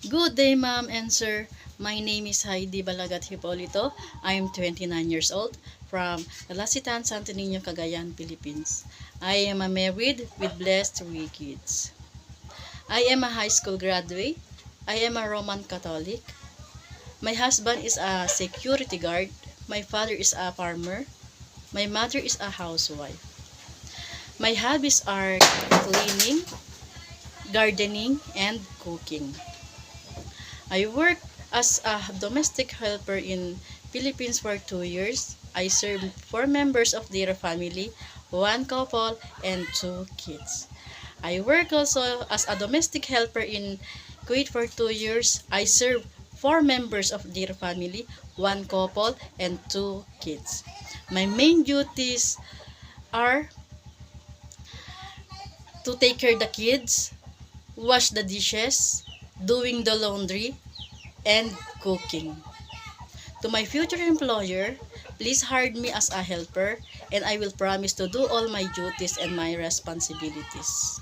Good day, ma'am and sir. My name is Heidi Balagat Hipolito. I am 29 years old from Lasitan, Santo Niño, Cagayan, Philippines. I am a married with blessed 3 kids. I am a high school graduate. I am a Roman Catholic. My husband is a security guard. My father is a farmer. My mother is a housewife. My hobbies are cleaning, gardening, and cooking. I work as a domestic helper in Philippines for 2 years. I serve 4 members of their family, 1 couple, and 2 kids. I work also as a domestic helper in Kuwait for 2 years. I serve 4 members of their family, 1 couple, and 2 kids. My main duties are to take care of the kids, wash the dishes, doing the laundry, and cooking. To my future employer, please hire me as a helper and I will promise to do all my duties and my responsibilities.